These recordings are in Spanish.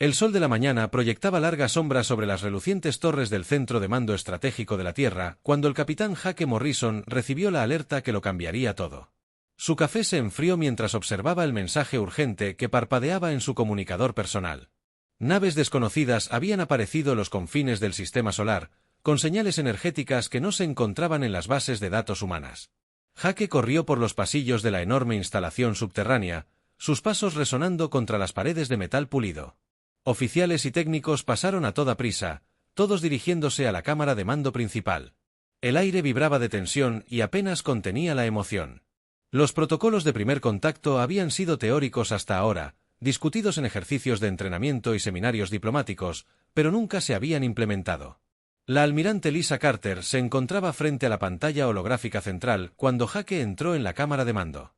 El sol de la mañana proyectaba largas sombras sobre las relucientes torres del centro de mando estratégico de la Tierra cuando el capitán Jake Morrison recibió la alerta que lo cambiaría todo. Su café se enfrió mientras observaba el mensaje urgente que parpadeaba en su comunicador personal. Naves desconocidas habían aparecido en los confines del sistema solar, con señales energéticas que no se encontraban en las bases de datos humanas. Jake corrió por los pasillos de la enorme instalación subterránea, sus pasos resonando contra las paredes de metal pulido. Oficiales y técnicos pasaron a toda prisa, todos dirigiéndose a la cámara de mando principal. El aire vibraba de tensión y apenas contenía la emoción. Los protocolos de primer contacto habían sido teóricos hasta ahora, discutidos en ejercicios de entrenamiento y seminarios diplomáticos, pero nunca se habían implementado. La almirante Lisa Carter se encontraba frente a la pantalla holográfica central cuando Jake entró en la cámara de mando.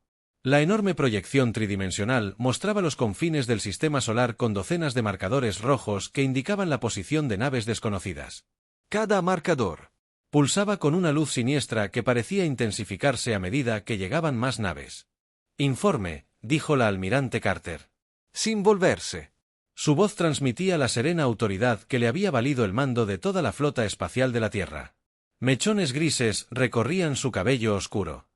La enorme proyección tridimensional mostraba los confines del sistema solar con docenas de marcadores rojos que indicaban la posición de naves desconocidas. Cada marcador pulsaba con una luz siniestra que parecía intensificarse a medida que llegaban más naves. «Informe», dijo la almirante Carter. Sin volverse. Su voz transmitía la serena autoridad que le había valido el mando de toda la flota espacial de la Tierra. Mechones grises recorrían su cabello oscuro.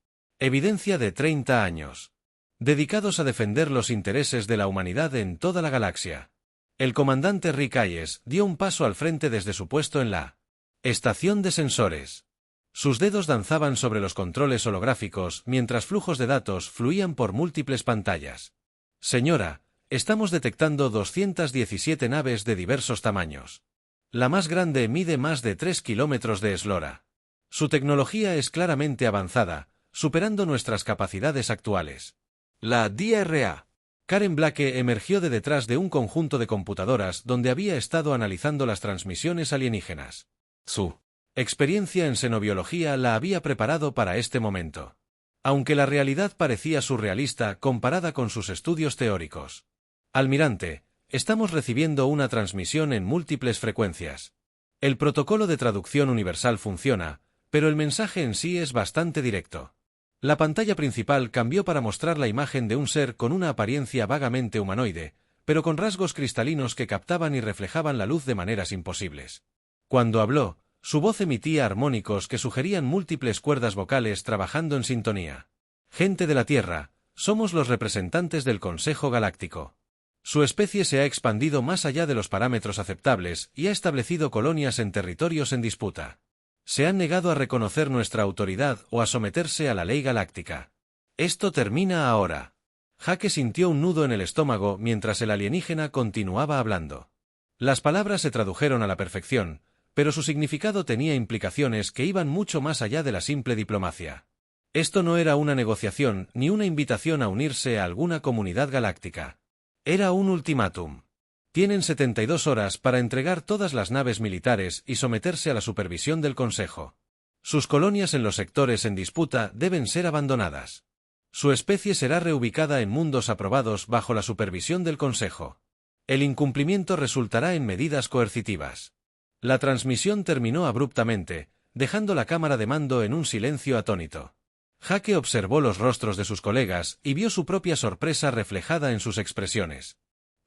Evidencia de 30 años. Dedicados a defender los intereses de la humanidad en toda la galaxia. El comandante Rick Hayes dio un paso al frente desde su puesto en la estación de sensores. Sus dedos danzaban sobre los controles holográficos mientras flujos de datos fluían por múltiples pantallas. Señora, estamos detectando 217 naves de diversos tamaños. La más grande mide más de 3 kilómetros de eslora. Su tecnología es claramente avanzada, superando nuestras capacidades actuales. La DRA. Karen Blake emergió de detrás de un conjunto de computadoras donde había estado analizando las transmisiones alienígenas. Su experiencia en xenobiología la había preparado para este momento. Aunque la realidad parecía surrealista comparada con sus estudios teóricos. Almirante, estamos recibiendo una transmisión en múltiples frecuencias. El protocolo de traducción universal funciona, pero el mensaje en sí es bastante directo. La pantalla principal cambió para mostrar la imagen de un ser con una apariencia vagamente humanoide, pero con rasgos cristalinos que captaban y reflejaban la luz de maneras imposibles. Cuando habló, su voz emitía armónicos que sugerían múltiples cuerdas vocales trabajando en sintonía. Gente de la Tierra, somos los representantes del Consejo Galáctico. Su especie se ha expandido más allá de los parámetros aceptables y ha establecido colonias en territorios en disputa. Se han negado a reconocer nuestra autoridad o a someterse a la ley galáctica. Esto termina ahora. Jake sintió un nudo en el estómago mientras el alienígena continuaba hablando. Las palabras se tradujeron a la perfección, pero su significado tenía implicaciones que iban mucho más allá de la simple diplomacia. Esto no era una negociación ni una invitación a unirse a alguna comunidad galáctica. Era un ultimátum. Tienen 72 horas para entregar todas las naves militares y someterse a la supervisión del Consejo. Sus colonias en los sectores en disputa deben ser abandonadas. Su especie será reubicada en mundos aprobados bajo la supervisión del Consejo. El incumplimiento resultará en medidas coercitivas. La transmisión terminó abruptamente, dejando la cámara de mando en un silencio atónito. Jake observó los rostros de sus colegas y vio su propia sorpresa reflejada en sus expresiones.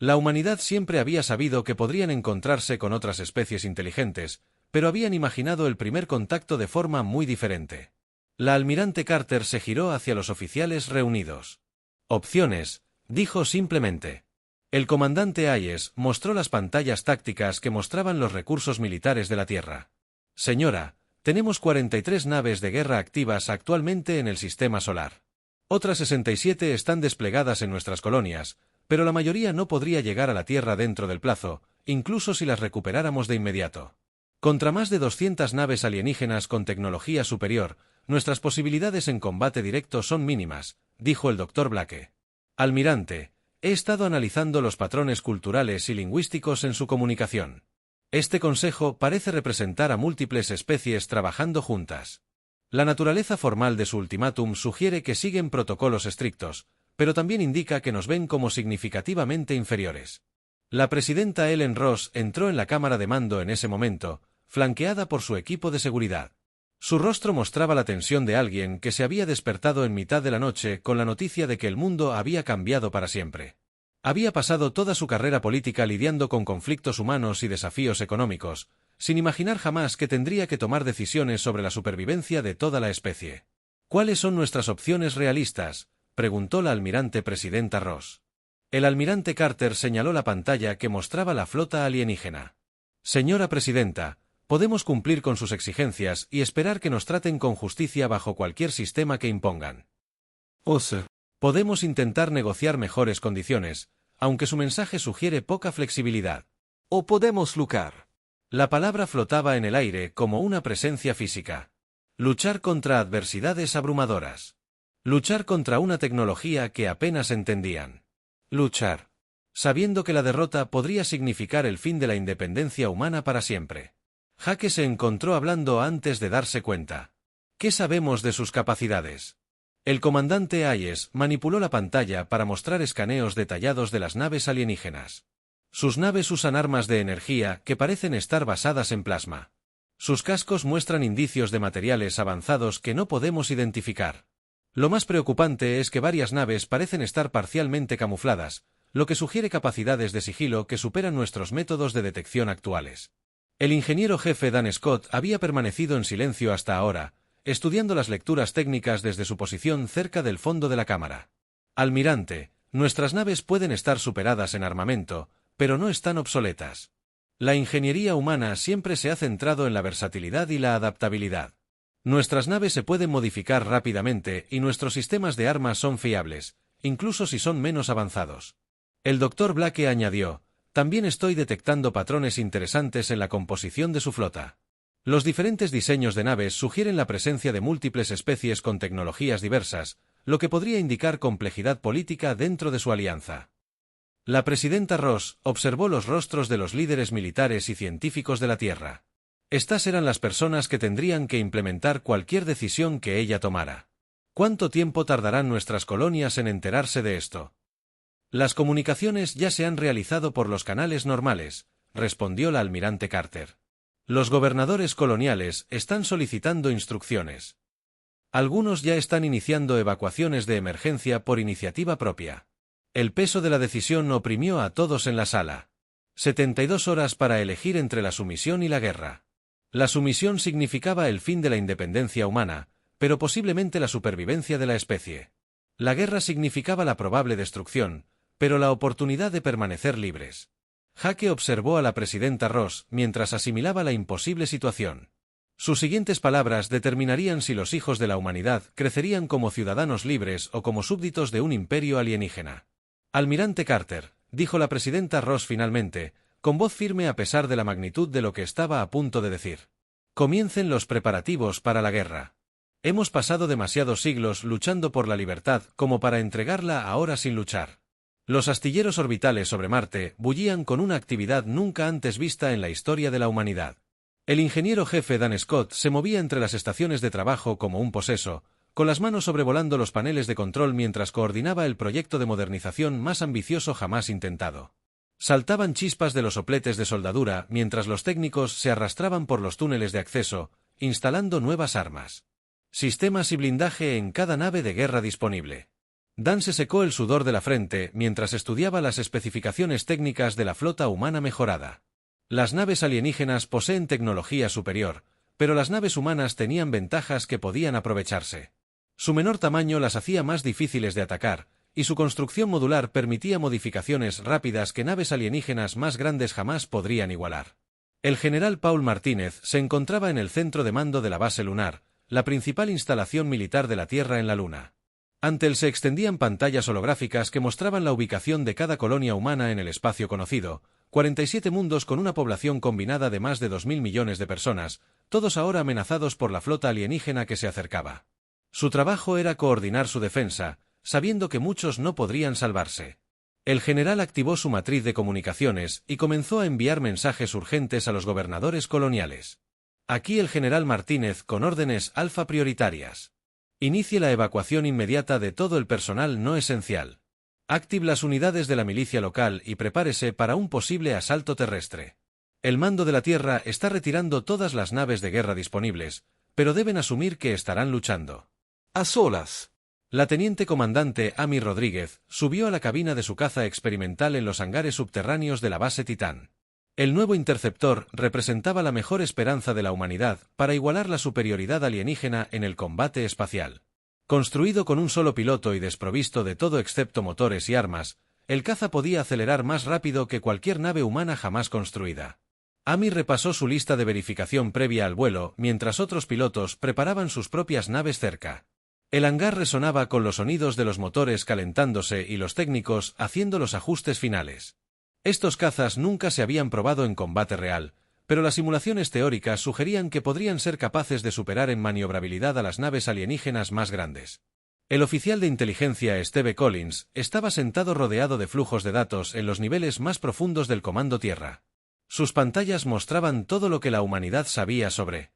La humanidad siempre había sabido que podrían encontrarse con otras especies inteligentes, pero habían imaginado el primer contacto de forma muy diferente. La almirante Carter se giró hacia los oficiales reunidos. Opciones, dijo simplemente. El comandante Hayes mostró las pantallas tácticas que mostraban los recursos militares de la Tierra. Señora, tenemos 43 naves de guerra activas actualmente en el sistema solar. Otras 67 están desplegadas en nuestras colonias, pero la mayoría no podría llegar a la Tierra dentro del plazo, incluso si las recuperáramos de inmediato. Contra más de 200 naves alienígenas con tecnología superior, nuestras posibilidades en combate directo son mínimas, dijo el Dr. Blake. Almirante, he estado analizando los patrones culturales y lingüísticos en su comunicación. Este consejo parece representar a múltiples especies trabajando juntas. La naturaleza formal de su ultimátum sugiere que siguen protocolos estrictos, pero también indica que nos ven como significativamente inferiores. La presidenta Ellen Ross entró en la cámara de mando en ese momento, flanqueada por su equipo de seguridad. Su rostro mostraba la tensión de alguien que se había despertado en mitad de la noche con la noticia de que el mundo había cambiado para siempre. Había pasado toda su carrera política lidiando con conflictos humanos y desafíos económicos, sin imaginar jamás que tendría que tomar decisiones sobre la supervivencia de toda la especie. ¿Cuáles son nuestras opciones realistas?, preguntó la almirante presidenta Ross. El almirante Carter señaló la pantalla que mostraba la flota alienígena. Señora presidenta, podemos cumplir con sus exigencias y esperar que nos traten con justicia bajo cualquier sistema que impongan. Podemos intentar negociar mejores condiciones, aunque su mensaje sugiere poca flexibilidad. O podemos luchar. La palabra flotaba en el aire como una presencia física. Luchar contra adversidades abrumadoras. Luchar contra una tecnología que apenas entendían. Luchar. Sabiendo que la derrota podría significar el fin de la independencia humana para siempre. Jake se encontró hablando antes de darse cuenta. ¿Qué sabemos de sus capacidades? El comandante Hayes manipuló la pantalla para mostrar escaneos detallados de las naves alienígenas. Sus naves usan armas de energía que parecen estar basadas en plasma. Sus cascos muestran indicios de materiales avanzados que no podemos identificar. Lo más preocupante es que varias naves parecen estar parcialmente camufladas, lo que sugiere capacidades de sigilo que superan nuestros métodos de detección actuales. El ingeniero jefe Dan Scott había permanecido en silencio hasta ahora, estudiando las lecturas técnicas desde su posición cerca del fondo de la cámara. Almirante, nuestras naves pueden estar superadas en armamento, pero no están obsoletas. La ingeniería humana siempre se ha centrado en la versatilidad y la adaptabilidad. Nuestras naves se pueden modificar rápidamente y nuestros sistemas de armas son fiables, incluso si son menos avanzados. El Dr. Blake añadió, también estoy detectando patrones interesantes en la composición de su flota. Los diferentes diseños de naves sugieren la presencia de múltiples especies con tecnologías diversas, lo que podría indicar complejidad política dentro de su alianza. La presidenta Ross observó los rostros de los líderes militares y científicos de la Tierra. Estas eran las personas que tendrían que implementar cualquier decisión que ella tomara. ¿Cuánto tiempo tardarán nuestras colonias en enterarse de esto? Las comunicaciones ya se han realizado por los canales normales, respondió la almirante Carter. Los gobernadores coloniales están solicitando instrucciones. Algunos ya están iniciando evacuaciones de emergencia por iniciativa propia. El peso de la decisión oprimió a todos en la sala. 72 horas para elegir entre la sumisión y la guerra. La sumisión significaba el fin de la independencia humana, pero posiblemente la supervivencia de la especie. La guerra significaba la probable destrucción, pero la oportunidad de permanecer libres. Jake observó a la presidenta Ross mientras asimilaba la imposible situación. Sus siguientes palabras determinarían si los hijos de la humanidad crecerían como ciudadanos libres o como súbditos de un imperio alienígena. Almirante Carter, dijo la presidenta Ross finalmente, con voz firme a pesar de la magnitud de lo que estaba a punto de decir. Comiencen los preparativos para la guerra. Hemos pasado demasiados siglos luchando por la libertad como para entregarla ahora sin luchar. Los astilleros orbitales sobre Marte bullían con una actividad nunca antes vista en la historia de la humanidad. El ingeniero jefe Dan Scott se movía entre las estaciones de trabajo como un poseso, con las manos sobrevolando los paneles de control mientras coordinaba el proyecto de modernización más ambicioso jamás intentado. Saltaban chispas de los sopletes de soldadura mientras los técnicos se arrastraban por los túneles de acceso, instalando nuevas armas. Sistemas y blindaje en cada nave de guerra disponible. Dan se secó el sudor de la frente mientras estudiaba las especificaciones técnicas de la flota humana mejorada. Las naves alienígenas poseen tecnología superior, pero las naves humanas tenían ventajas que podían aprovecharse. Su menor tamaño las hacía más difíciles de atacar, y su construcción modular permitía modificaciones rápidas que naves alienígenas más grandes jamás podrían igualar. El general Paul Martínez se encontraba en el centro de mando de la base lunar, la principal instalación militar de la Tierra en la Luna. Ante él se extendían pantallas holográficas que mostraban la ubicación de cada colonia humana en el espacio conocido, 47 mundos con una población combinada de más de 2.000 millones de personas, todos ahora amenazados por la flota alienígena que se acercaba. Su trabajo era coordinar su defensa, sabiendo que muchos no podrían salvarse. El general activó su matriz de comunicaciones y comenzó a enviar mensajes urgentes a los gobernadores coloniales. Aquí el general Martínez con órdenes alfa prioritarias. Inicie la evacuación inmediata de todo el personal no esencial. Active las unidades de la milicia local y prepárese para un posible asalto terrestre. El mando de la Tierra está retirando todas las naves de guerra disponibles, pero deben asumir que estarán luchando. A solas. La teniente comandante Amy Rodríguez subió a la cabina de su caza experimental en los hangares subterráneos de la base Titán. El nuevo interceptor representaba la mejor esperanza de la humanidad para igualar la superioridad alienígena en el combate espacial. Construido con un solo piloto y desprovisto de todo excepto motores y armas, el caza podía acelerar más rápido que cualquier nave humana jamás construida. Amy repasó su lista de verificación previa al vuelo mientras otros pilotos preparaban sus propias naves cerca. El hangar resonaba con los sonidos de los motores calentándose y los técnicos haciendo los ajustes finales. Estos cazas nunca se habían probado en combate real, pero las simulaciones teóricas sugerían que podrían ser capaces de superar en maniobrabilidad a las naves alienígenas más grandes. El oficial de inteligencia Steve Collins estaba sentado rodeado de flujos de datos en los niveles más profundos del Comando Tierra. Sus pantallas mostraban todo lo que la humanidad sabía sobre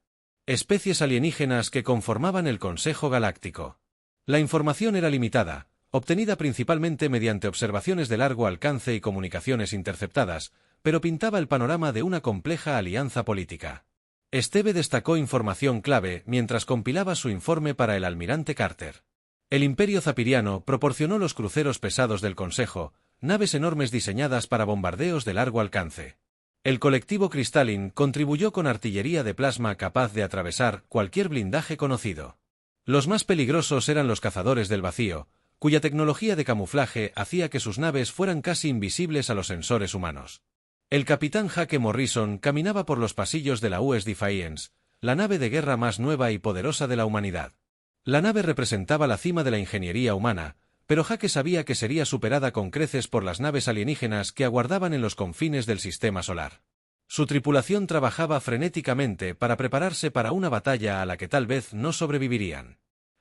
especies alienígenas que conformaban el Consejo Galáctico. La información era limitada, obtenida principalmente mediante observaciones de largo alcance y comunicaciones interceptadas, pero pintaba el panorama de una compleja alianza política. Steve destacó información clave mientras compilaba su informe para el almirante Carter. El Imperio Zapiriano proporcionó los cruceros pesados del Consejo, naves enormes diseñadas para bombardeos de largo alcance. El colectivo Crystalline contribuyó con artillería de plasma capaz de atravesar cualquier blindaje conocido. Los más peligrosos eran los cazadores del vacío, cuya tecnología de camuflaje hacía que sus naves fueran casi invisibles a los sensores humanos. El capitán Hake Morrison caminaba por los pasillos de la US Defiance, la nave de guerra más nueva y poderosa de la humanidad. La nave representaba la cima de la ingeniería humana, pero Hake sabía que sería superada con creces por las naves alienígenas que aguardaban en los confines del sistema solar. Su tripulación trabajaba frenéticamente para prepararse para una batalla a la que tal vez no sobrevivirían.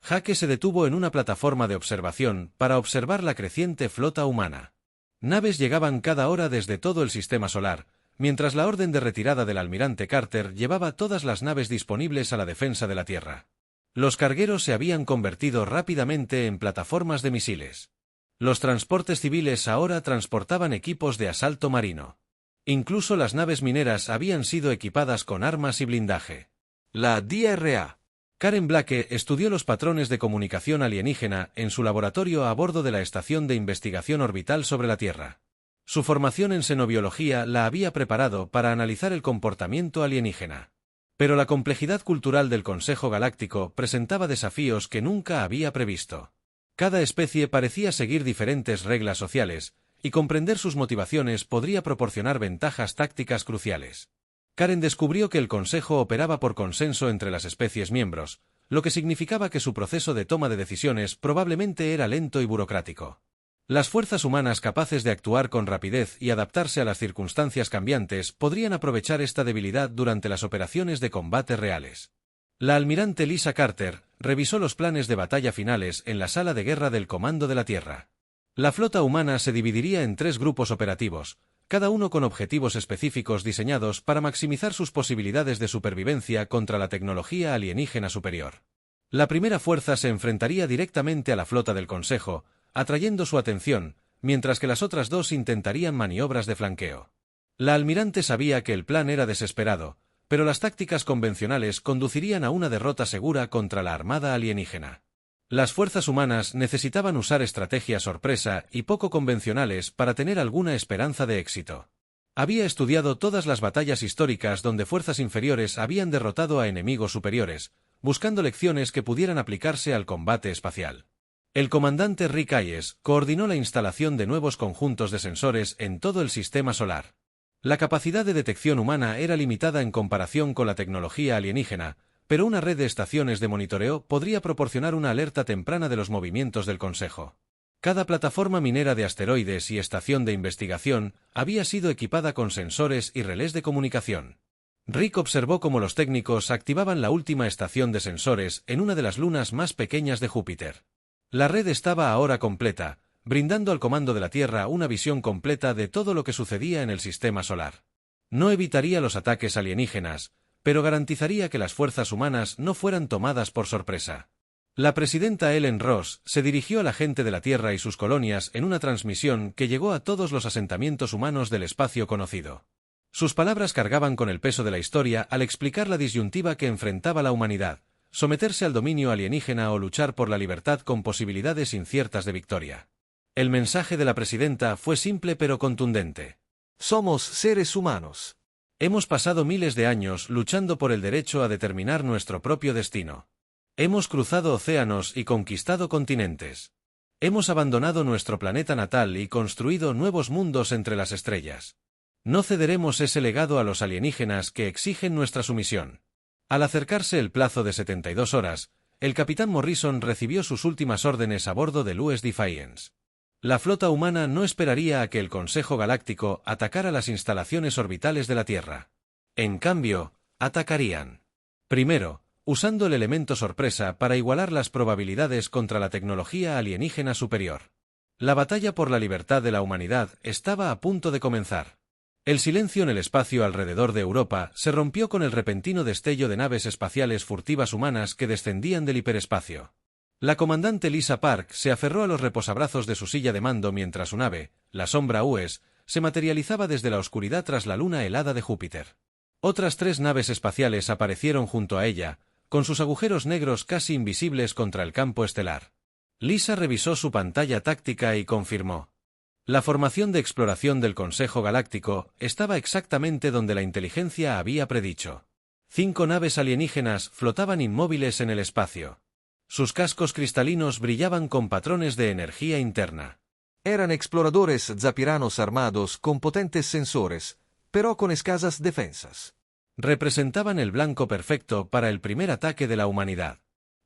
Hake se detuvo en una plataforma de observación para observar la creciente flota humana. Naves llegaban cada hora desde todo el sistema solar, mientras la orden de retirada del almirante Carter llevaba todas las naves disponibles a la defensa de la Tierra. Los cargueros se habían convertido rápidamente en plataformas de misiles. Los transportes civiles ahora transportaban equipos de asalto marino. Incluso las naves mineras habían sido equipadas con armas y blindaje. La DRA. Karen Blake estudió los patrones de comunicación alienígena en su laboratorio a bordo de la Estación de Investigación Orbital sobre la Tierra. Su formación en xenobiología la había preparado para analizar el comportamiento alienígena. Pero la complejidad cultural del Consejo Galáctico presentaba desafíos que nunca había previsto. Cada especie parecía seguir diferentes reglas sociales, y comprender sus motivaciones podría proporcionar ventajas tácticas cruciales. Karen descubrió que el Consejo operaba por consenso entre las especies miembros, lo que significaba que su proceso de toma de decisiones probablemente era lento y burocrático. Las fuerzas humanas capaces de actuar con rapidez y adaptarse a las circunstancias cambiantes podrían aprovechar esta debilidad durante las operaciones de combate reales. La almirante Lisa Carter revisó los planes de batalla finales en la sala de guerra del Comando de la Tierra. La flota humana se dividiría en 3 grupos operativos, cada uno con objetivos específicos diseñados para maximizar sus posibilidades de supervivencia contra la tecnología alienígena superior. La primera fuerza se enfrentaría directamente a la flota del Consejo, atrayendo su atención, mientras que las otras 2 intentarían maniobras de flanqueo. La almirante sabía que el plan era desesperado, pero las tácticas convencionales conducirían a una derrota segura contra la armada alienígena. Las fuerzas humanas necesitaban usar estrategias sorpresa y poco convencionales para tener alguna esperanza de éxito. Había estudiado todas las batallas históricas donde fuerzas inferiores habían derrotado a enemigos superiores, buscando lecciones que pudieran aplicarse al combate espacial. El comandante Rick Hayes coordinó la instalación de nuevos conjuntos de sensores en todo el sistema solar. La capacidad de detección humana era limitada en comparación con la tecnología alienígena, pero una red de estaciones de monitoreo podría proporcionar una alerta temprana de los movimientos del Consejo. Cada plataforma minera de asteroides y estación de investigación había sido equipada con sensores y relés de comunicación. Rick observó cómo los técnicos activaban la última estación de sensores en una de las lunas más pequeñas de Júpiter. La red estaba ahora completa, brindando al Comando de la Tierra una visión completa de todo lo que sucedía en el sistema solar. No evitaría los ataques alienígenas, pero garantizaría que las fuerzas humanas no fueran tomadas por sorpresa. La presidenta Ellen Ross se dirigió a la gente de la Tierra y sus colonias en una transmisión que llegó a todos los asentamientos humanos del espacio conocido. Sus palabras cargaban con el peso de la historia al explicar la disyuntiva que enfrentaba la humanidad: someterse al dominio alienígena o luchar por la libertad con posibilidades inciertas de victoria. El mensaje de la presidenta fue simple pero contundente. Somos seres humanos. Hemos pasado miles de años luchando por el derecho a determinar nuestro propio destino. Hemos cruzado océanos y conquistado continentes. Hemos abandonado nuestro planeta natal y construido nuevos mundos entre las estrellas. No cederemos ese legado a los alienígenas que exigen nuestra sumisión. Al acercarse el plazo de 72 horas, el capitán Morrison recibió sus últimas órdenes a bordo del US Defiance. La flota humana no esperaría a que el Consejo Galáctico atacara las instalaciones orbitales de la Tierra. En cambio, atacarían. Primero, usando el elemento sorpresa para igualar las probabilidades contra la tecnología alienígena superior. La batalla por la libertad de la humanidad estaba a punto de comenzar. El silencio en el espacio alrededor de Europa se rompió con el repentino destello de naves espaciales furtivas humanas que descendían del hiperespacio. La comandante Lisa Park se aferró a los reposabrazos de su silla de mando mientras su nave, la Sombra US, se materializaba desde la oscuridad tras la luna helada de Júpiter. Otras 3 naves espaciales aparecieron junto a ella, con sus agujeros negros casi invisibles contra el campo estelar. Lisa revisó su pantalla táctica y confirmó. La formación de exploración del Consejo Galáctico estaba exactamente donde la inteligencia había predicho. 5 naves alienígenas flotaban inmóviles en el espacio. Sus cascos cristalinos brillaban con patrones de energía interna. Eran exploradores zapiranos armados con potentes sensores, pero con escasas defensas. Representaban el blanco perfecto para el primer ataque de la humanidad.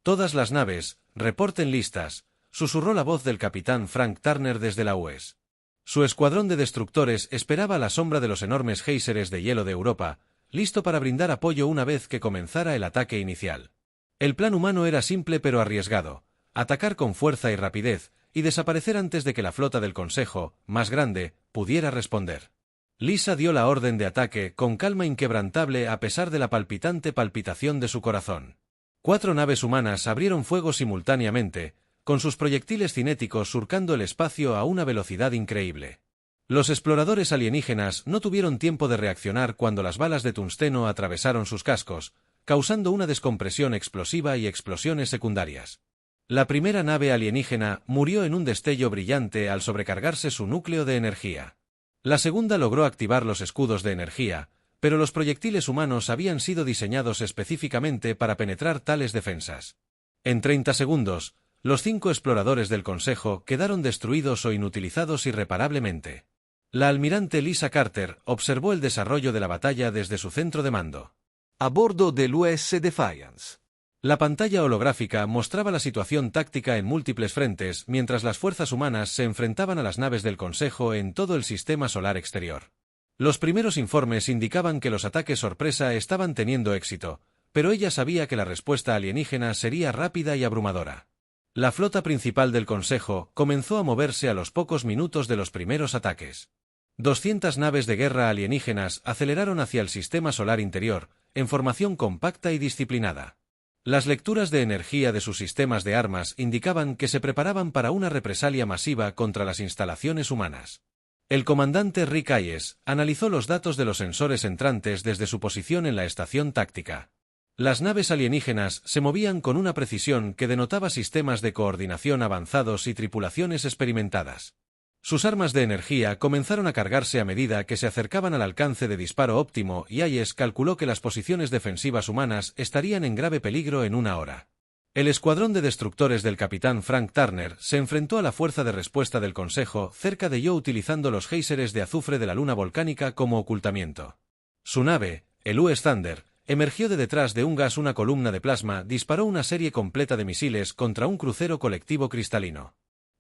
Todas las naves, reporten listas, susurró la voz del capitán Frank Turner desde la US. Su escuadrón de destructores esperaba a la sombra de los enormes géiseres de hielo de Europa, listo para brindar apoyo una vez que comenzara el ataque inicial. El plan humano era simple pero arriesgado: atacar con fuerza y rapidez, y desaparecer antes de que la flota del Consejo, más grande, pudiera responder. Lisa dio la orden de ataque con calma inquebrantable a pesar de la palpitante palpitación de su corazón. 4 naves humanas abrieron fuego simultáneamente, con sus proyectiles cinéticos surcando el espacio a una velocidad increíble. Los exploradores alienígenas no tuvieron tiempo de reaccionar cuando las balas de tungsteno atravesaron sus cascos, causando una descompresión explosiva y explosiones secundarias. La primera nave alienígena murió en un destello brillante al sobrecargarse su núcleo de energía. La segunda logró activar los escudos de energía, pero los proyectiles humanos habían sido diseñados específicamente para penetrar tales defensas. En 30 segundos, los 5 exploradores del Consejo quedaron destruidos o inutilizados irreparablemente. La almirante Lisa Carter observó el desarrollo de la batalla desde su centro de mando. A bordo del US Defiance. La pantalla holográfica mostraba la situación táctica en múltiples frentes mientras las fuerzas humanas se enfrentaban a las naves del Consejo en todo el sistema solar exterior. Los primeros informes indicaban que los ataques sorpresa estaban teniendo éxito, pero ella sabía que la respuesta alienígena sería rápida y abrumadora. La flota principal del Consejo comenzó a moverse a los pocos minutos de los primeros ataques. 200 naves de guerra alienígenas aceleraron hacia el sistema solar interior, en formación compacta y disciplinada. Las lecturas de energía de sus sistemas de armas indicaban que se preparaban para una represalia masiva contra las instalaciones humanas. El comandante Rick Hayes analizó los datos de los sensores entrantes desde su posición en la estación táctica. Las naves alienígenas se movían con una precisión que denotaba sistemas de coordinación avanzados y tripulaciones experimentadas. Sus armas de energía comenzaron a cargarse a medida que se acercaban al alcance de disparo óptimo y Hayes calculó que las posiciones defensivas humanas estarían en grave peligro en 1 hora. El escuadrón de destructores del capitán Frank Turner se enfrentó a la fuerza de respuesta del Consejo cerca de Io utilizando los géiseres de azufre de la luna volcánica como ocultamiento. Su nave, el US Thunder, emergió de detrás de un gas. Una columna de plasma disparó una serie completa de misiles contra un crucero colectivo cristalino.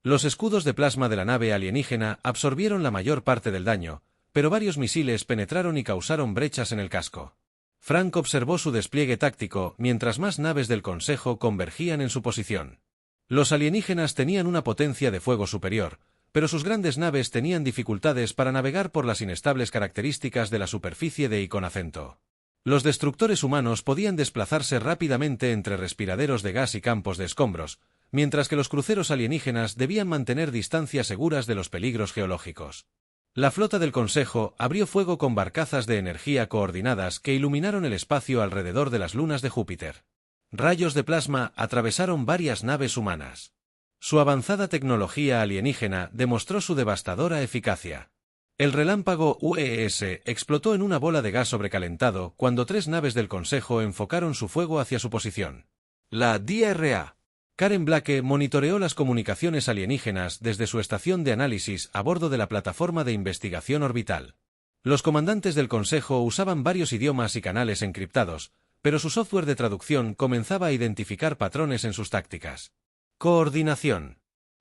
Los escudos de plasma de la nave alienígena absorbieron la mayor parte del daño, pero varios misiles penetraron y causaron brechas en el casco. Frank observó su despliegue táctico mientras más naves del Consejo convergían en su posición. Los alienígenas tenían una potencia de fuego superior, pero sus grandes naves tenían dificultades para navegar por las inestables características de la superficie de Iconacento. Los destructores humanos podían desplazarse rápidamente entre respiraderos de gas y campos de escombros, mientras que los cruceros alienígenas debían mantener distancias seguras de los peligros geológicos. La flota del Consejo abrió fuego con barcazas de energía coordinadas que iluminaron el espacio alrededor de las lunas de Júpiter. Rayos de plasma atravesaron varias naves humanas. Su avanzada tecnología alienígena demostró su devastadora eficacia. El relámpago UES explotó en una bola de gas sobrecalentado cuando 3 naves del Consejo enfocaron su fuego hacia su posición. La DRA. Karen Blake monitoreó las comunicaciones alienígenas desde su estación de análisis a bordo de la plataforma de investigación orbital. Los comandantes del Consejo usaban varios idiomas y canales encriptados, pero su software de traducción comenzaba a identificar patrones en sus tácticas. Coordinación.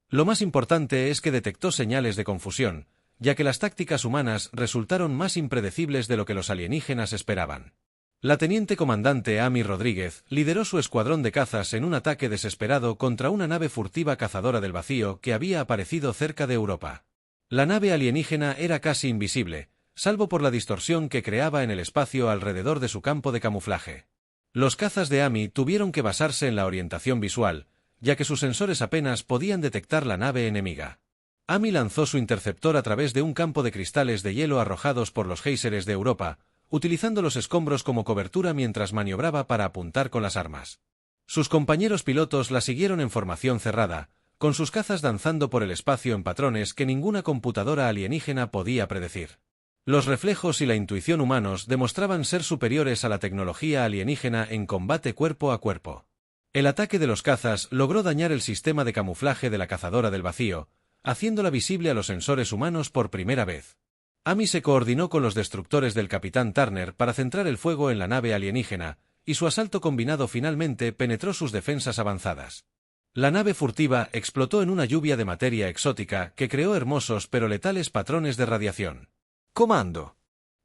Lo más importante es que detectó señales de confusión, ya que las tácticas humanas resultaron más impredecibles de lo que los alienígenas esperaban. La teniente comandante Amy Rodríguez lideró su escuadrón de cazas en un ataque desesperado contra una nave furtiva cazadora del vacío que había aparecido cerca de Europa. La nave alienígena era casi invisible, salvo por la distorsión que creaba en el espacio alrededor de su campo de camuflaje. Los cazas de Amy tuvieron que basarse en la orientación visual, ya que sus sensores apenas podían detectar la nave enemiga. Amy lanzó su interceptor a través de un campo de cristales de hielo arrojados por los géiseres de Europa, utilizando los escombros como cobertura mientras maniobraba para apuntar con las armas. Sus compañeros pilotos la siguieron en formación cerrada, con sus cazas danzando por el espacio en patrones que ninguna computadora alienígena podía predecir. Los reflejos y la intuición humanos demostraban ser superiores a la tecnología alienígena en combate cuerpo a cuerpo. El ataque de los cazas logró dañar el sistema de camuflaje de la cazadora del vacío, haciéndola visible a los sensores humanos por primera vez. Amy se coordinó con los destructores del capitán Turner para centrar el fuego en la nave alienígena, y su asalto combinado finalmente penetró sus defensas avanzadas. La nave furtiva explotó en una lluvia de materia exótica que creó hermosos pero letales patrones de radiación. Comando.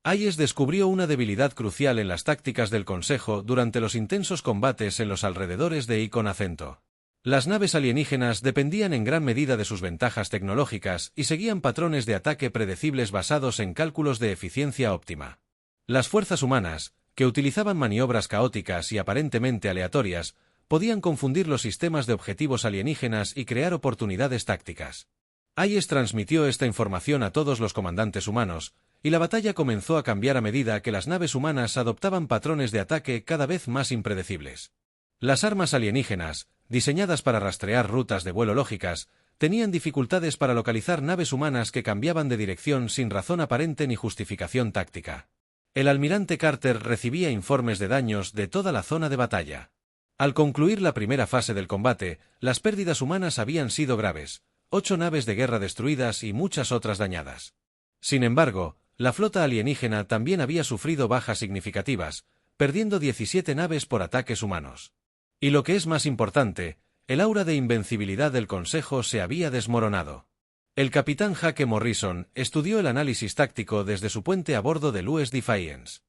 Hayes descubrió una debilidad crucial en las tácticas del Consejo durante los intensos combates en los alrededores de Iconacento. Las naves alienígenas dependían en gran medida de sus ventajas tecnológicas y seguían patrones de ataque predecibles basados en cálculos de eficiencia óptima. Las fuerzas humanas, que utilizaban maniobras caóticas y aparentemente aleatorias, podían confundir los sistemas de objetivos alienígenas y crear oportunidades tácticas. Hayes transmitió esta información a todos los comandantes humanos, y la batalla comenzó a cambiar a medida que las naves humanas adoptaban patrones de ataque cada vez más impredecibles. Las armas alienígenas, diseñadas para rastrear rutas de vuelo lógicas, tenían dificultades para localizar naves humanas que cambiaban de dirección sin razón aparente ni justificación táctica. El almirante Carter recibía informes de daños de toda la zona de batalla. Al concluir la primera fase del combate, las pérdidas humanas habían sido graves, 8 naves de guerra destruidas y muchas otras dañadas. Sin embargo, la flota alienígena también había sufrido bajas significativas, perdiendo 17 naves por ataques humanos. Y lo que es más importante, el aura de invencibilidad del Consejo se había desmoronado. El capitán Hake Morrison estudió el análisis táctico desde su puente a bordo del US Defiance.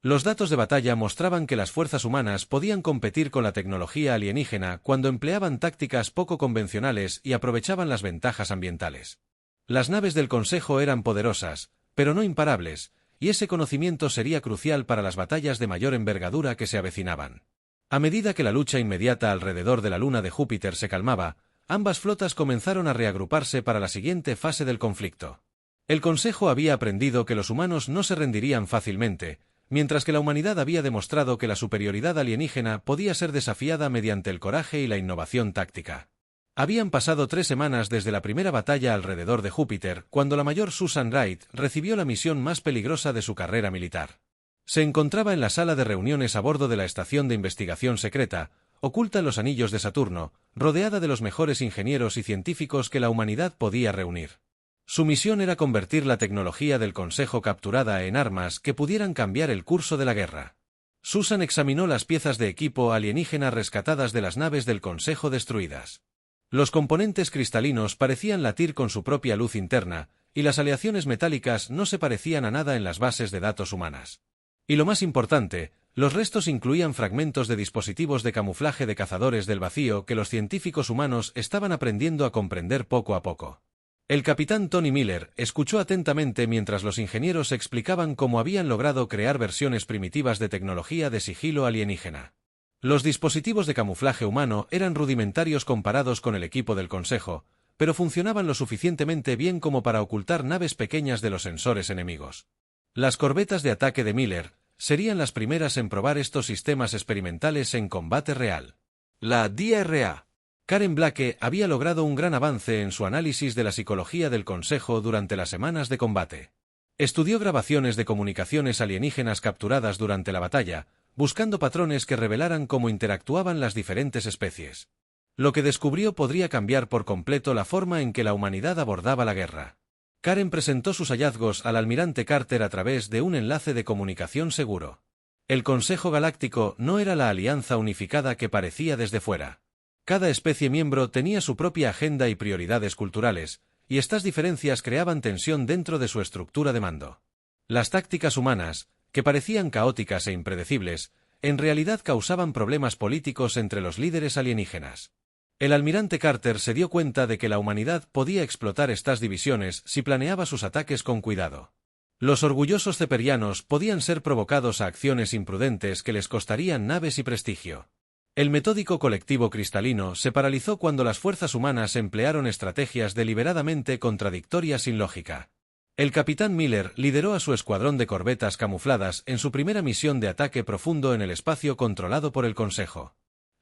Los datos de batalla mostraban que las fuerzas humanas podían competir con la tecnología alienígena cuando empleaban tácticas poco convencionales y aprovechaban las ventajas ambientales. Las naves del Consejo eran poderosas, pero no imparables, y ese conocimiento sería crucial para las batallas de mayor envergadura que se avecinaban. A medida que la lucha inmediata alrededor de la luna de Júpiter se calmaba, ambas flotas comenzaron a reagruparse para la siguiente fase del conflicto. El Consejo había aprendido que los humanos no se rendirían fácilmente, mientras que la humanidad había demostrado que la superioridad alienígena podía ser desafiada mediante el coraje y la innovación táctica. Habían pasado 3 semanas desde la primera batalla alrededor de Júpiter, cuando la mayor Susan Wright recibió la misión más peligrosa de su carrera militar. Se encontraba en la sala de reuniones a bordo de la estación de investigación secreta, oculta en los anillos de Saturno, rodeada de los mejores ingenieros y científicos que la humanidad podía reunir. Su misión era convertir la tecnología del Consejo capturada en armas que pudieran cambiar el curso de la guerra. Susan examinó las piezas de equipo alienígena rescatadas de las naves del Consejo destruidas. Los componentes cristalinos parecían latir con su propia luz interna, y las aleaciones metálicas no se parecían a nada en las bases de datos humanas. Y lo más importante, los restos incluían fragmentos de dispositivos de camuflaje de cazadores del vacío que los científicos humanos estaban aprendiendo a comprender poco a poco. El capitán Tony Miller escuchó atentamente mientras los ingenieros explicaban cómo habían logrado crear versiones primitivas de tecnología de sigilo alienígena. Los dispositivos de camuflaje humano eran rudimentarios comparados con el equipo del Consejo, pero funcionaban lo suficientemente bien como para ocultar naves pequeñas de los sensores enemigos. Las corbetas de ataque de Miller serían las primeras en probar estos sistemas experimentales en combate real. La DRA. Karen Blake había logrado un gran avance en su análisis de la psicología del Consejo durante las semanas de combate. Estudió grabaciones de comunicaciones alienígenas capturadas durante la batalla, buscando patrones que revelaran cómo interactuaban las diferentes especies. Lo que descubrió podría cambiar por completo la forma en que la humanidad abordaba la guerra. Karen presentó sus hallazgos al almirante Carter a través de un enlace de comunicación seguro. El Consejo Galáctico no era la alianza unificada que parecía desde fuera. Cada especie miembro tenía su propia agenda y prioridades culturales, y estas diferencias creaban tensión dentro de su estructura de mando. Las tácticas humanas, que parecían caóticas e impredecibles, en realidad causaban problemas políticos entre los líderes alienígenas. El almirante Carter se dio cuenta de que la humanidad podía explotar estas divisiones si planeaba sus ataques con cuidado. Los orgullosos ceperianos podían ser provocados a acciones imprudentes que les costarían naves y prestigio. El metódico colectivo cristalino se paralizó cuando las fuerzas humanas emplearon estrategias deliberadamente contradictorias sin lógica. El capitán Miller lideró a su escuadrón de corbetas camufladas en su primera misión de ataque profundo en el espacio controlado por el Consejo.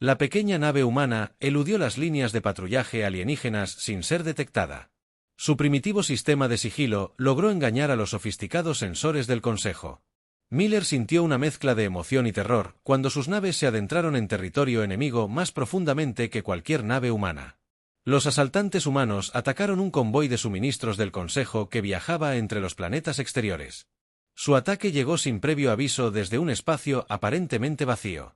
La pequeña nave humana eludió las líneas de patrullaje alienígenas sin ser detectada. Su primitivo sistema de sigilo logró engañar a los sofisticados sensores del Consejo. Miller sintió una mezcla de emoción y terror cuando sus naves se adentraron en territorio enemigo más profundamente que cualquier nave humana. Los asaltantes humanos atacaron un convoy de suministros del Consejo que viajaba entre los planetas exteriores. Su ataque llegó sin previo aviso desde un espacio aparentemente vacío.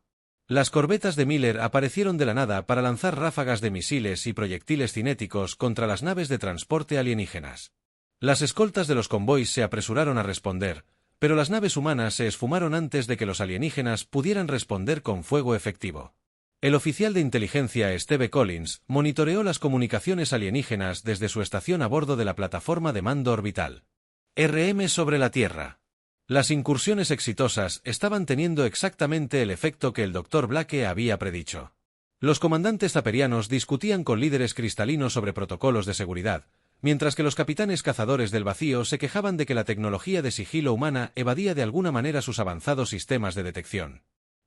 Las corbetas de Miller aparecieron de la nada para lanzar ráfagas de misiles y proyectiles cinéticos contra las naves de transporte alienígenas. Las escoltas de los convoys se apresuraron a responder, pero las naves humanas se esfumaron antes de que los alienígenas pudieran responder con fuego efectivo. El oficial de inteligencia Steve Collins monitoreó las comunicaciones alienígenas desde su estación a bordo de la plataforma de mando orbital. RM sobre la Tierra. Las incursiones exitosas estaban teniendo exactamente el efecto que el Dr. Blake había predicho. Los comandantes zaperianos discutían con líderes cristalinos sobre protocolos de seguridad, mientras que los capitanes cazadores del vacío se quejaban de que la tecnología de sigilo humana evadía de alguna manera sus avanzados sistemas de detección.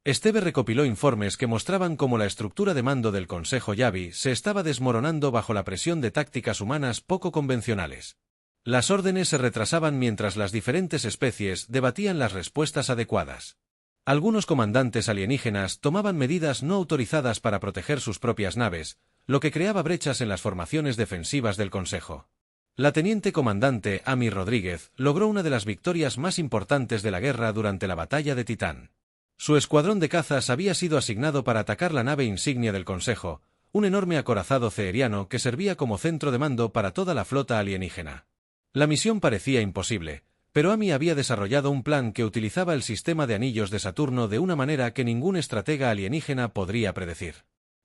Steve recopiló informes que mostraban cómo la estructura de mando del Consejo Yavi se estaba desmoronando bajo la presión de tácticas humanas poco convencionales. Las órdenes se retrasaban mientras las diferentes especies debatían las respuestas adecuadas. Algunos comandantes alienígenas tomaban medidas no autorizadas para proteger sus propias naves, lo que creaba brechas en las formaciones defensivas del Consejo. La teniente comandante Amy Rodríguez logró una de las victorias más importantes de la guerra durante la batalla de Titán. Su escuadrón de cazas había sido asignado para atacar la nave insignia del Consejo, un enorme acorazado ceeriano que servía como centro de mando para toda la flota alienígena. La misión parecía imposible, pero Amy había desarrollado un plan que utilizaba el sistema de anillos de Saturno de una manera que ningún estratega alienígena podría predecir.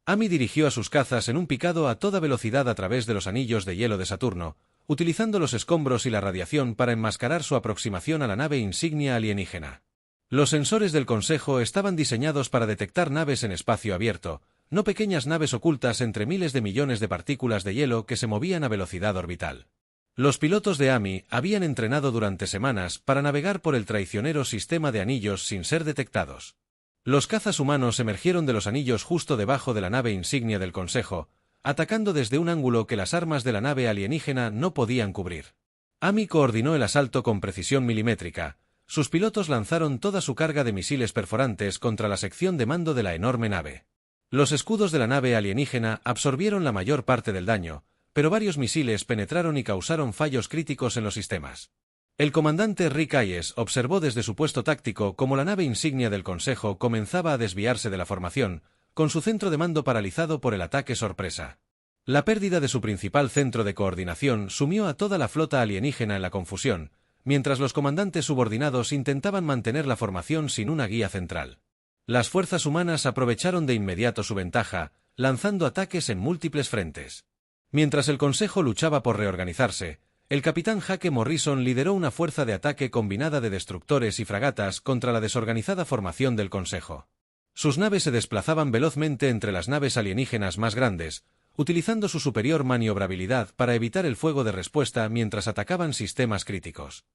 Amy dirigió a sus cazas en un picado a toda velocidad a través de los anillos de hielo de Saturno, utilizando los escombros y la radiación para enmascarar su aproximación a la nave insignia alienígena. Los sensores del Consejo estaban diseñados para detectar naves en espacio abierto, no pequeñas naves ocultas entre miles de millones de partículas de hielo que se movían a velocidad orbital. Los pilotos de Amy habían entrenado durante semanas para navegar por el traicionero sistema de anillos sin ser detectados. Los cazas humanos emergieron de los anillos justo debajo de la nave insignia del Consejo, atacando desde un ángulo que las armas de la nave alienígena no podían cubrir. Amy coordinó el asalto con precisión milimétrica. Sus pilotos lanzaron toda su carga de misiles perforantes contra la sección de mando de la enorme nave. Los escudos de la nave alienígena absorbieron la mayor parte del daño, pero varios misiles penetraron y causaron fallos críticos en los sistemas. El comandante Rick Hayes observó desde su puesto táctico cómo la nave insignia del Consejo comenzaba a desviarse de la formación, con su centro de mando paralizado por el ataque sorpresa. La pérdida de su principal centro de coordinación sumió a toda la flota alienígena en la confusión, mientras los comandantes subordinados intentaban mantener la formación sin una guía central. Las fuerzas humanas aprovecharon de inmediato su ventaja, lanzando ataques en múltiples frentes. Mientras el Consejo luchaba por reorganizarse, el capitán Hake Morrison lideró una fuerza de ataque combinada de destructores y fragatas contra la desorganizada formación del Consejo. Sus naves se desplazaban velozmente entre las naves alienígenas más grandes, utilizando su superior maniobrabilidad para evitar el fuego de respuesta mientras atacaban sistemas críticos.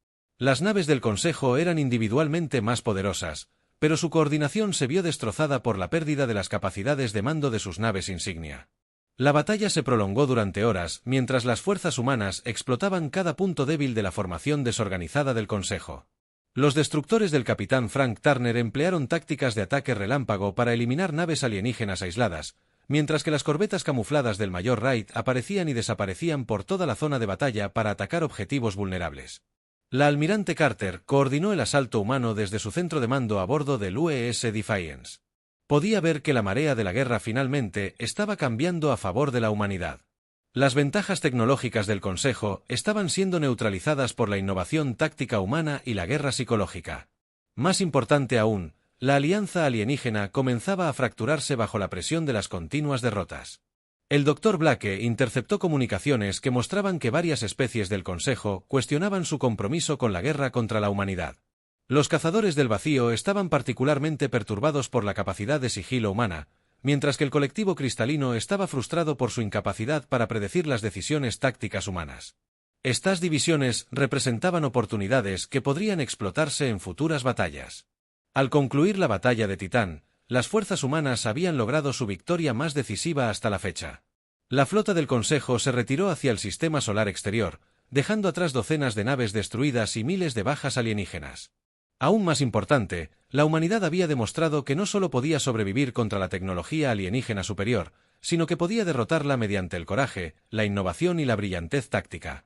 Las naves del Consejo eran individualmente más poderosas, pero su coordinación se vio destrozada por la pérdida de las capacidades de mando de sus naves insignia. La batalla se prolongó durante horas, mientras las fuerzas humanas explotaban cada punto débil de la formación desorganizada del Consejo. Los destructores del capitán Frank Turner emplearon tácticas de ataque relámpago para eliminar naves alienígenas aisladas, mientras que las corbetas camufladas del mayor Wright aparecían y desaparecían por toda la zona de batalla para atacar objetivos vulnerables. La almirante Carter coordinó el asalto humano desde su centro de mando a bordo del UES Defiance. Podía ver que la marea de la guerra finalmente estaba cambiando a favor de la humanidad. Las ventajas tecnológicas del Consejo estaban siendo neutralizadas por la innovación táctica humana y la guerra psicológica. Más importante aún, la alianza alienígena comenzaba a fracturarse bajo la presión de las continuas derrotas. El Dr. Blake interceptó comunicaciones que mostraban que varias especies del Consejo cuestionaban su compromiso con la guerra contra la humanidad. Los cazadores del vacío estaban particularmente perturbados por la capacidad de sigilo humana, mientras que el colectivo cristalino estaba frustrado por su incapacidad para predecir las decisiones tácticas humanas. Estas divisiones representaban oportunidades que podrían explotarse en futuras batallas. Al concluir la batalla de Titán, las fuerzas humanas habían logrado su victoria más decisiva hasta la fecha. La flota del Consejo se retiró hacia el sistema solar exterior, dejando atrás docenas de naves destruidas y miles de bajas alienígenas. Aún más importante, la humanidad había demostrado que no solo podía sobrevivir contra la tecnología alienígena superior, sino que podía derrotarla mediante el coraje, la innovación y la brillantez táctica.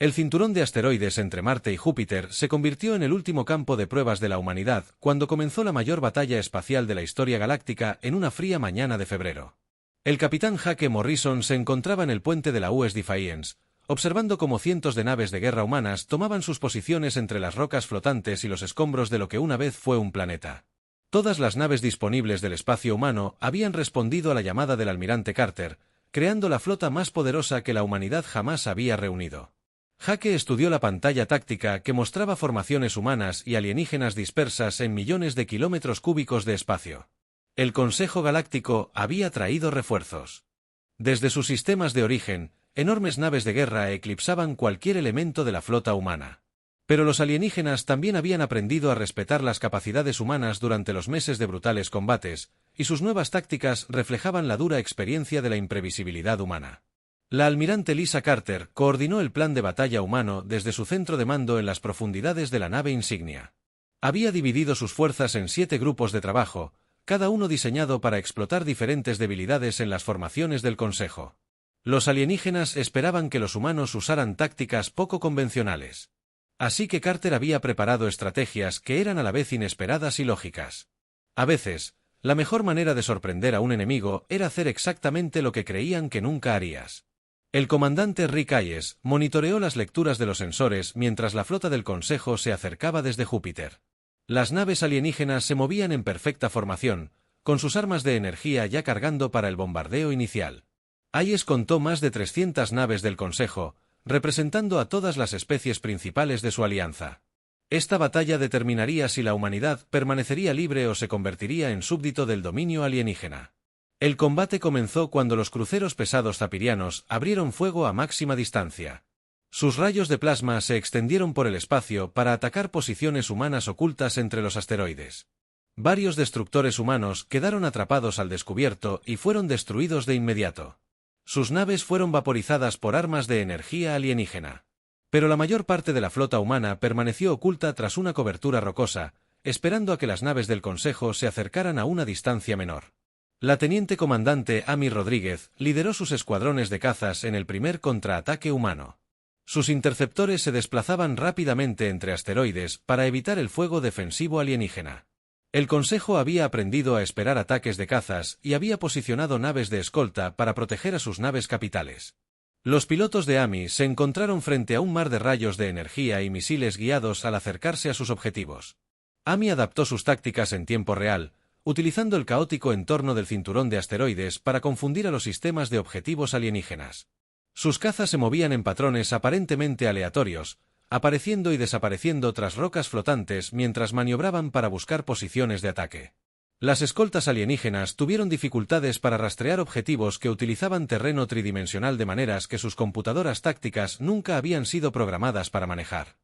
El cinturón de asteroides entre Marte y Júpiter se convirtió en el último campo de pruebas de la humanidad cuando comenzó la mayor batalla espacial de la historia galáctica en una fría mañana de febrero. El capitán Hake Morrison se encontraba en el puente de la UES Defiance, observando cómo cientos de naves de guerra humanas tomaban sus posiciones entre las rocas flotantes y los escombros de lo que una vez fue un planeta. Todas las naves disponibles del espacio humano habían respondido a la llamada del almirante Carter, creando la flota más poderosa que la humanidad jamás había reunido. Hake estudió la pantalla táctica que mostraba formaciones humanas y alienígenas dispersas en millones de kilómetros cúbicos de espacio. El Consejo Galáctico había traído refuerzos. Desde sus sistemas de origen, enormes naves de guerra eclipsaban cualquier elemento de la flota humana. Pero los alienígenas también habían aprendido a respetar las capacidades humanas durante los meses de brutales combates, y sus nuevas tácticas reflejaban la dura experiencia de la imprevisibilidad humana. La almirante Lisa Carter coordinó el plan de batalla humano desde su centro de mando en las profundidades de la nave insignia. Había dividido sus fuerzas en 7 grupos de trabajo, cada uno diseñado para explotar diferentes debilidades en las formaciones del Consejo. Los alienígenas esperaban que los humanos usaran tácticas poco convencionales. Así que Carter había preparado estrategias que eran a la vez inesperadas y lógicas. A veces, la mejor manera de sorprender a un enemigo era hacer exactamente lo que creían que nunca harías. El comandante Rick Hayes monitoreó las lecturas de los sensores mientras la flota del Consejo se acercaba desde Júpiter. Las naves alienígenas se movían en perfecta formación, con sus armas de energía ya cargando para el bombardeo inicial. Hayes contó más de 300 naves del Consejo, representando a todas las especies principales de su alianza. Esta batalla determinaría si la humanidad permanecería libre o se convertiría en súbdito del dominio alienígena. El combate comenzó cuando los cruceros pesados zapirianos abrieron fuego a máxima distancia. Sus rayos de plasma se extendieron por el espacio para atacar posiciones humanas ocultas entre los asteroides. Varios destructores humanos quedaron atrapados al descubierto y fueron destruidos de inmediato. Sus naves fueron vaporizadas por armas de energía alienígena. Pero la mayor parte de la flota humana permaneció oculta tras una cobertura rocosa, esperando a que las naves del Consejo se acercaran a una distancia menor. La teniente comandante Amy Rodríguez lideró sus escuadrones de cazas en el primer contraataque humano. Sus interceptores se desplazaban rápidamente entre asteroides para evitar el fuego defensivo alienígena. El Consejo había aprendido a esperar ataques de cazas y había posicionado naves de escolta para proteger a sus naves capitales. Los pilotos de Amy se encontraron frente a un mar de rayos de energía y misiles guiados al acercarse a sus objetivos. Amy adaptó sus tácticas en tiempo real, utilizando el caótico entorno del cinturón de asteroides para confundir a los sistemas de objetivos alienígenas. Sus cazas se movían en patrones aparentemente aleatorios, apareciendo y desapareciendo tras rocas flotantes mientras maniobraban para buscar posiciones de ataque. Las escoltas alienígenas tuvieron dificultades para rastrear objetivos que utilizaban terreno tridimensional de maneras que sus computadoras tácticas nunca habían sido programadas para manejar.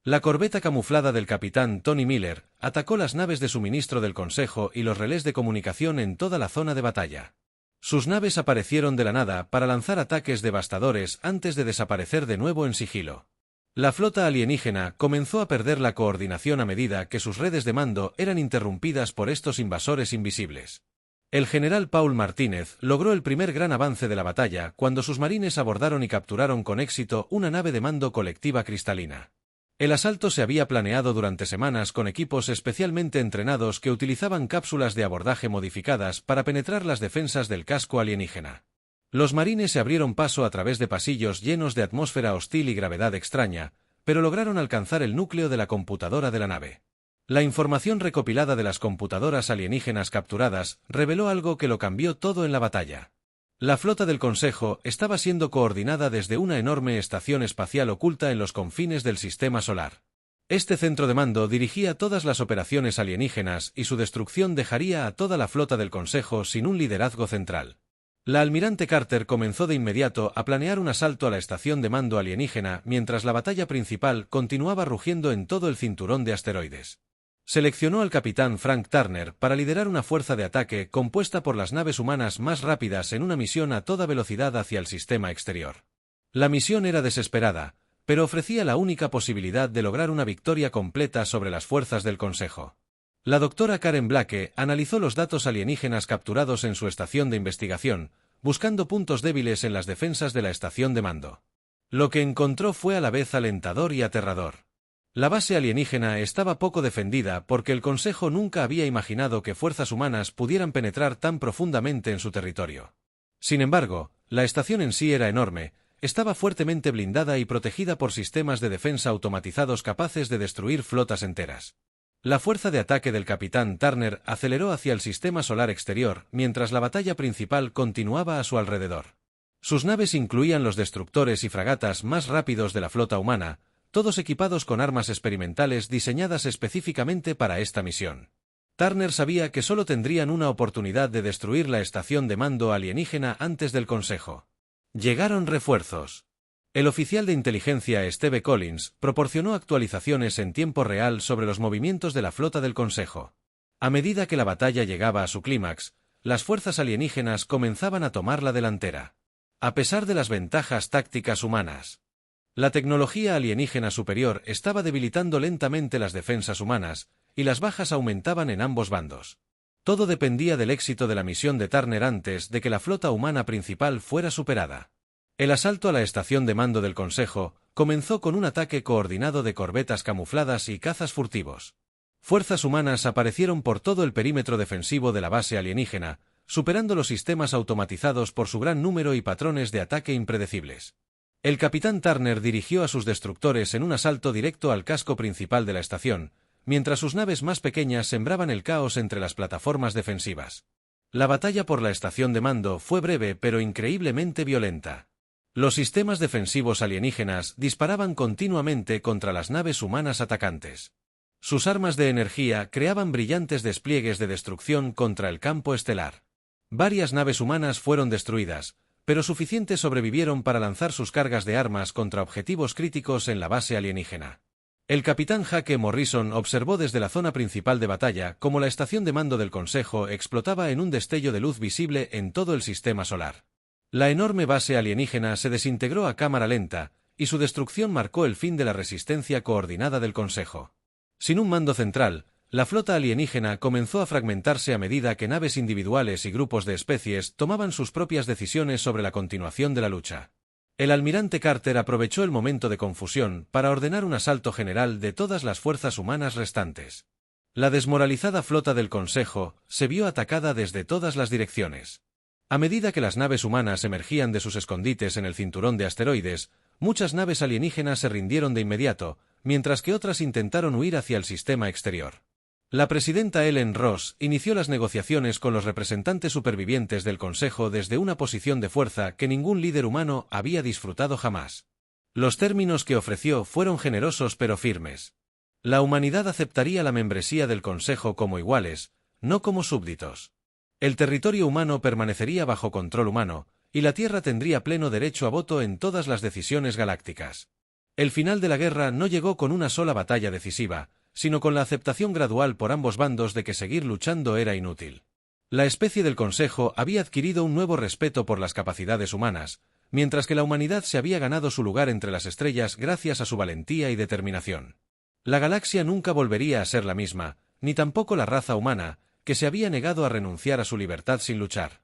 La corbeta camuflada del capitán Tony Miller atacó las naves de suministro del Consejo y los relés de comunicación en toda la zona de batalla. Sus naves aparecieron de la nada para lanzar ataques devastadores antes de desaparecer de nuevo en sigilo. La flota alienígena comenzó a perder la coordinación a medida que sus redes de mando eran interrumpidas por estos invasores invisibles. El general Paul Martínez logró el primer gran avance de la batalla cuando sus marines abordaron y capturaron con éxito una nave de mando colectiva cristalina. El asalto se había planeado durante semanas con equipos especialmente entrenados que utilizaban cápsulas de abordaje modificadas para penetrar las defensas del casco alienígena. Los marines se abrieron paso a través de pasillos llenos de atmósfera hostil y gravedad extraña, pero lograron alcanzar el núcleo de la computadora de la nave. La información recopilada de las computadoras alienígenas capturadas reveló algo que lo cambió todo en la batalla. La flota del Consejo estaba siendo coordinada desde una enorme estación espacial oculta en los confines del sistema solar. Este centro de mando dirigía todas las operaciones alienígenas y su destrucción dejaría a toda la flota del Consejo sin un liderazgo central. La almirante Carter comenzó de inmediato a planear un asalto a la estación de mando alienígena mientras la batalla principal continuaba rugiendo en todo el cinturón de asteroides. Seleccionó al capitán Frank Turner para liderar una fuerza de ataque compuesta por las naves humanas más rápidas en una misión a toda velocidad hacia el sistema exterior. La misión era desesperada, pero ofrecía la única posibilidad de lograr una victoria completa sobre las fuerzas del Consejo. La doctora Karen Blake analizó los datos alienígenas capturados en su estación de investigación, buscando puntos débiles en las defensas de la estación de mando. Lo que encontró fue a la vez alentador y aterrador. La base alienígena estaba poco defendida porque el Consejo nunca había imaginado que fuerzas humanas pudieran penetrar tan profundamente en su territorio. Sin embargo, la estación en sí era enorme, estaba fuertemente blindada y protegida por sistemas de defensa automatizados capaces de destruir flotas enteras. La fuerza de ataque del capitán Turner aceleró hacia el sistema solar exterior mientras la batalla principal continuaba a su alrededor. Sus naves incluían los destructores y fragatas más rápidos de la flota humana, todos equipados con armas experimentales diseñadas específicamente para esta misión. Turner sabía que solo tendrían una oportunidad de destruir la estación de mando alienígena antes del Consejo. Llegaron refuerzos. El oficial de inteligencia Steve Collins proporcionó actualizaciones en tiempo real sobre los movimientos de la flota del Consejo. A medida que la batalla llegaba a su clímax, las fuerzas alienígenas comenzaban a tomar la delantera. A pesar de las ventajas tácticas humanas, la tecnología alienígena superior estaba debilitando lentamente las defensas humanas, y las bajas aumentaban en ambos bandos. Todo dependía del éxito de la misión de Turner antes de que la flota humana principal fuera superada. El asalto a la estación de mando del Consejo comenzó con un ataque coordinado de corbetas camufladas y cazas furtivos. Fuerzas humanas aparecieron por todo el perímetro defensivo de la base alienígena, superando los sistemas automatizados por su gran número y patrones de ataque impredecibles. El capitán Turner dirigió a sus destructores en un asalto directo al casco principal de la estación, mientras sus naves más pequeñas sembraban el caos entre las plataformas defensivas. La batalla por la estación de mando fue breve pero increíblemente violenta. Los sistemas defensivos alienígenas disparaban continuamente contra las naves humanas atacantes. Sus armas de energía creaban brillantes despliegues de destrucción contra el campo estelar. Varias naves humanas fueron destruidas, pero suficientes sobrevivieron para lanzar sus cargas de armas contra objetivos críticos en la base alienígena. El capitán Hake Morrison observó desde la zona principal de batalla cómo la estación de mando del Consejo explotaba en un destello de luz visible en todo el sistema solar. La enorme base alienígena se desintegró a cámara lenta, y su destrucción marcó el fin de la resistencia coordinada del Consejo. Sin un mando central, la flota alienígena comenzó a fragmentarse a medida que naves individuales y grupos de especies tomaban sus propias decisiones sobre la continuación de la lucha. El almirante Carter aprovechó el momento de confusión para ordenar un asalto general de todas las fuerzas humanas restantes. La desmoralizada flota del Consejo se vio atacada desde todas las direcciones. A medida que las naves humanas emergían de sus escondites en el cinturón de asteroides, muchas naves alienígenas se rindieron de inmediato, mientras que otras intentaron huir hacia el sistema exterior. La presidenta Ellen Ross inició las negociaciones con los representantes supervivientes del Consejo desde una posición de fuerza que ningún líder humano había disfrutado jamás. Los términos que ofreció fueron generosos pero firmes. La humanidad aceptaría la membresía del Consejo como iguales, no como súbditos. El territorio humano permanecería bajo control humano, y la Tierra tendría pleno derecho a voto en todas las decisiones galácticas. El final de la guerra no llegó con una sola batalla decisiva, sino con la aceptación gradual por ambos bandos de que seguir luchando era inútil. La especie del Consejo había adquirido un nuevo respeto por las capacidades humanas, mientras que la humanidad se había ganado su lugar entre las estrellas gracias a su valentía y determinación. La galaxia nunca volvería a ser la misma, ni tampoco la raza humana, que se había negado a renunciar a su libertad sin luchar.